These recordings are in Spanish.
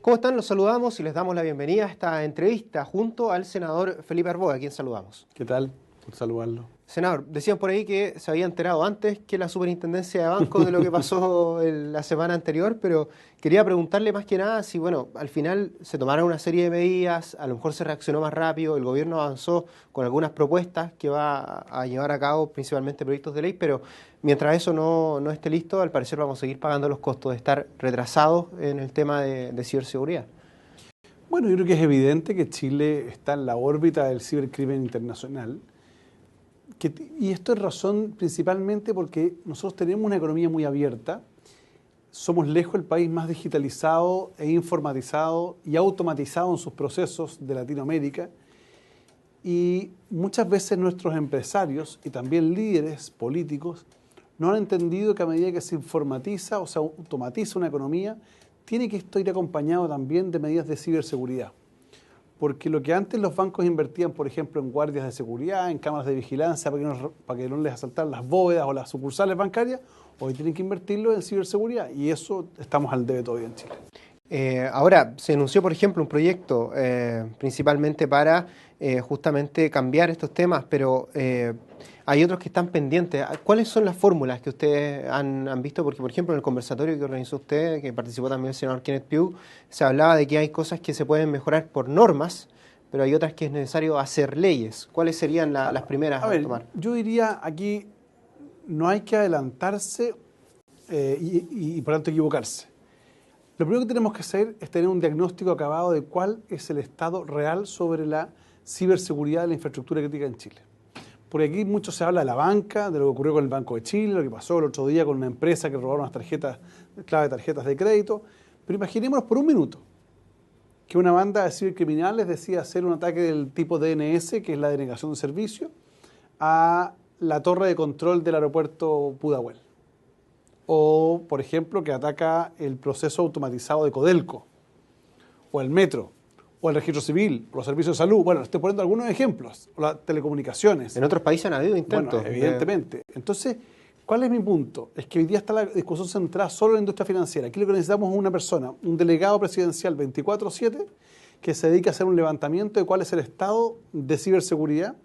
¿Cómo están? Los saludamos y les damos la bienvenida a esta entrevista junto al senador Felipe Arboga, a quien saludamos. ¿Qué tal? Por saludarlo. Senador, decían por ahí que se había enterado antes que la Superintendencia de Bancos de lo que pasó la semana anterior, pero quería preguntarle más que nada si, bueno, al final se tomaron una serie de medidas, a lo mejor se reaccionó más rápido, el gobierno avanzó con algunas propuestas que va a llevar a cabo, principalmente proyectos de ley, pero mientras eso no esté listo, al parecer vamos a seguir pagando los costos de estar retrasados en el tema de ciberseguridad. Bueno, yo creo que es evidente que Chile está en la órbita del cibercrimen internacional. Y esto es razón principalmente porque nosotros tenemos una economía muy abierta, somos lejos el país más digitalizado e informatizado y automatizado en sus procesos de Latinoamérica, y muchas veces nuestros empresarios y también líderes políticos no han entendido que a medida que se informatiza o se automatiza una economía, tiene que esto ir acompañado también de medidas de ciberseguridad. Porque lo que antes los bancos invertían, por ejemplo, en guardias de seguridad, en cámaras de vigilancia para que no les asaltaran las bóvedas o las sucursales bancarias, hoy tienen que invertirlo en ciberseguridad, y eso estamos al debe todavía en Chile. Ahora, se anunció, por ejemplo, un proyecto principalmente para justamente cambiar estos temas, pero hay otros que están pendientes. ¿Cuáles son las fórmulas que ustedes han visto? Porque, por ejemplo, en el conversatorio que organizó usted, que participó también el senador Kenneth Pugh, se hablaba de que hay cosas que se pueden mejorar por normas, pero hay otras que es necesario hacer leyes. ¿Cuáles serían las primeras a tomar? Yo diría aquí no hay que adelantarse y por tanto equivocarse. Lo primero que tenemos que hacer es tener un diagnóstico acabado de cuál es el estado real sobre la ciberseguridad de la infraestructura crítica en Chile. Porque aquí mucho se habla de la banca, de lo que ocurrió con el Banco de Chile, lo que pasó el otro día con una empresa que robaron unas tarjetas, clave de tarjetas de crédito. Pero imaginémonos por un minuto que una banda de cibercriminales decida hacer un ataque del tipo DNS, que es la denegación de servicio, a la torre de control del aeropuerto Pudahuel. O, por ejemplo, que ataca el proceso automatizado de Codelco, o el metro, o el registro civil, o los servicios de salud. Bueno, estoy poniendo algunos ejemplos, o las telecomunicaciones. En otros países han habido intentos. Bueno, evidentemente. Entonces, ¿cuál es mi punto? Es que hoy día está la discusión centrada solo en la industria financiera. Aquí lo que necesitamos es una persona, un delegado presidencial 24/7, que se dedique a hacer un levantamiento de cuál es el estado de ciberseguridad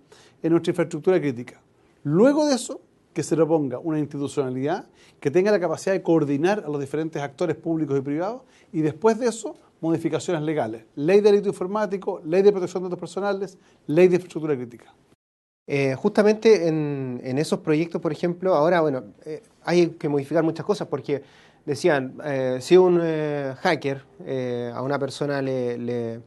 en nuestra infraestructura crítica. Luego de eso, que se proponga una institucionalidad que tenga la capacidad de coordinar a los diferentes actores públicos y privados, y después de eso, modificaciones legales. Ley de delito informático, ley de protección de datos personales, ley de infraestructura crítica. Justamente en esos proyectos, por ejemplo, ahora, bueno, hay que modificar muchas cosas porque decían, si un hacker a una persona le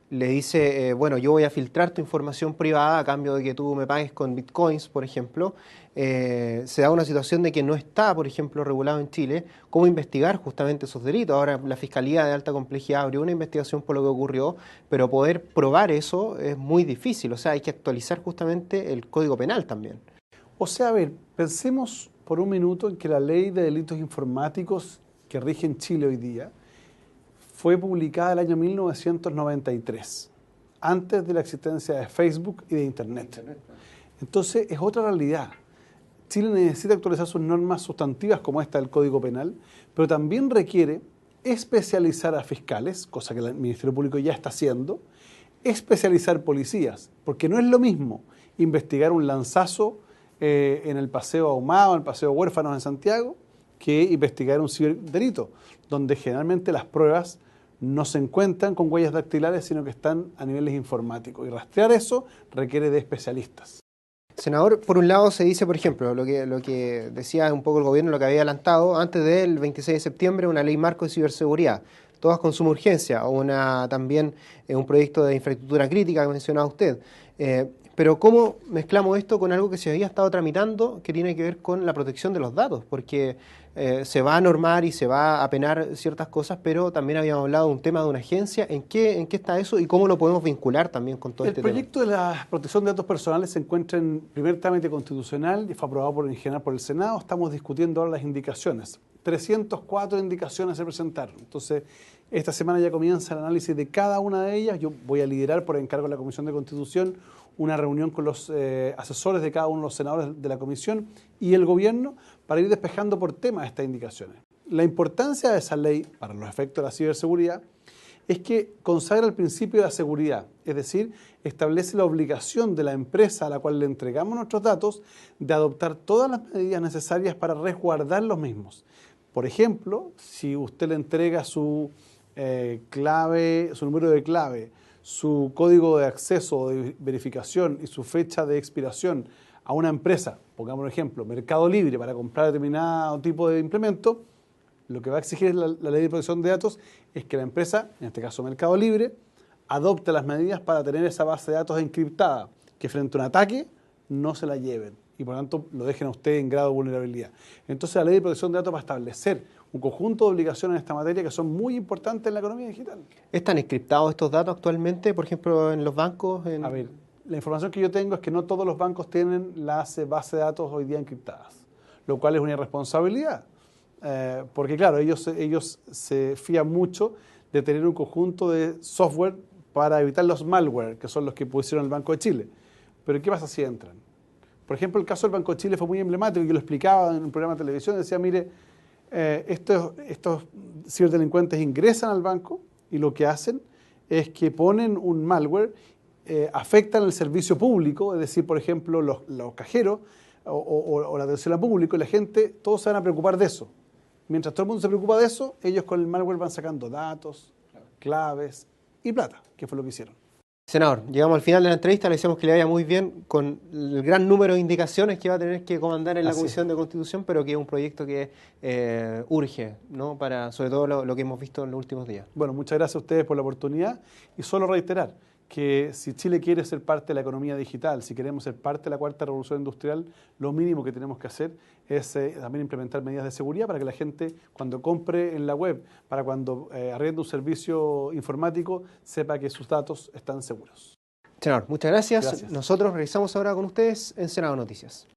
dice, bueno, yo voy a filtrar tu información privada a cambio de que tú me pagues con bitcoins, por ejemplo, se da una situación de que no está, por ejemplo, regulado en Chile cómo investigar justamente esos delitos. Ahora la Fiscalía de Alta Complejidad abrió una investigación por lo que ocurrió, pero poder probar eso es muy difícil. O sea, hay que actualizar justamente el Código Penal también. O sea, a ver, pensemos por un minuto en que la ley de delitos informáticos que rige en Chile hoy día fue publicada el año 1993, antes de la existencia de Facebook y de Internet. Entonces, es otra realidad. Chile necesita actualizar sus normas sustantivas como esta del Código Penal, pero también requiere especializar a fiscales, cosa que el Ministerio Público ya está haciendo, especializar policías, porque no es lo mismo investigar un lanzazo en el Paseo Ahumado, en el Paseo Huérfanos en Santiago, que investigar un ciberdelito, donde generalmente las pruebas no se encuentran con huellas dactilares, sino que están a niveles informáticos. Y rastrear eso requiere de especialistas. Senador, por un lado se dice, por ejemplo, lo que decía un poco el gobierno, lo que había adelantado antes del 26 de septiembre, una ley marco de ciberseguridad, todas con suma urgencia, o también un proyecto de infraestructura crítica que mencionaba usted. Pero ¿cómo mezclamos esto con algo que se había estado tramitando que tiene que ver con la protección de los datos? Porque se va a normar y se va a penar ciertas cosas, pero también habíamos hablado de un tema de una agencia. ¿En qué está eso y cómo lo podemos vincular también con todo este tema? El proyecto de la protección de datos personales se encuentra en primer trámite constitucional y fue aprobado en general por el Senado. Estamos discutiendo ahora las indicaciones. 304 indicaciones se presentaron. Entonces, esta semana ya comienza el análisis de cada una de ellas. Yo voy a liderar por encargo de la Comisión de Constitución una reunión con los asesores de cada uno de los senadores de la comisión y el gobierno para ir despejando por temas estas indicaciones. La importancia de esa ley para los efectos de la ciberseguridad es que consagra el principio de la seguridad, es decir, establece la obligación de la empresa a la cual le entregamos nuestros datos de adoptar todas las medidas necesarias para resguardar los mismos. Por ejemplo, si usted le entrega su clave, su número de clave, su código de acceso o de verificación y su fecha de expiración a una empresa, pongamos un ejemplo, Mercado Libre, para comprar determinado tipo de implemento, lo que va a exigir la ley de protección de datos es que la empresa, en este caso Mercado Libre, adopte las medidas para tener esa base de datos encriptada, que frente a un ataque no se la lleven y por lo tanto lo dejen a usted en grado de vulnerabilidad. Entonces la ley de protección de datos va a establecer un conjunto de obligaciones en esta materia que son muy importantes en la economía digital. ¿Están encriptados estos datos actualmente, por ejemplo, en los bancos? A ver, la información que yo tengo es que no todos los bancos tienen las bases de datos hoy día encriptadas, lo cual es una irresponsabilidad. Porque claro, ellos se fían mucho de tener un conjunto de software para evitar los malware, que son los que pusieron el Banco de Chile. Pero ¿qué pasa si entran? Por ejemplo, el caso del Banco de Chile fue muy emblemático, yo lo explicaba en un programa de televisión, decía, mire, estos ciberdelincuentes ingresan al banco y lo que hacen es que ponen un malware, afectan el servicio público, es decir, por ejemplo, los cajeros o la atención al público, y la gente, todos se van a preocupar de eso. Mientras todo el mundo se preocupa de eso, ellos con el malware van sacando datos, claves y plata, que fue lo que hicieron. Senador, llegamos al final de la entrevista, le deseamos que le vaya muy bien con el gran número de indicaciones que va a tener que comandar en la Comisión de Constitución, pero que es un proyecto que urge, ¿no? Para sobre todo lo que hemos visto en los últimos días. Bueno, muchas gracias a ustedes por la oportunidad y solo reiterar que si Chile quiere ser parte de la economía digital, si queremos ser parte de la cuarta revolución industrial, lo mínimo que tenemos que hacer es también implementar medidas de seguridad para que la gente, cuando compre en la web, para cuando arriende un servicio informático, sepa que sus datos están seguros. Senador, muchas gracias. Nosotros regresamos ahora con ustedes en Senado Noticias.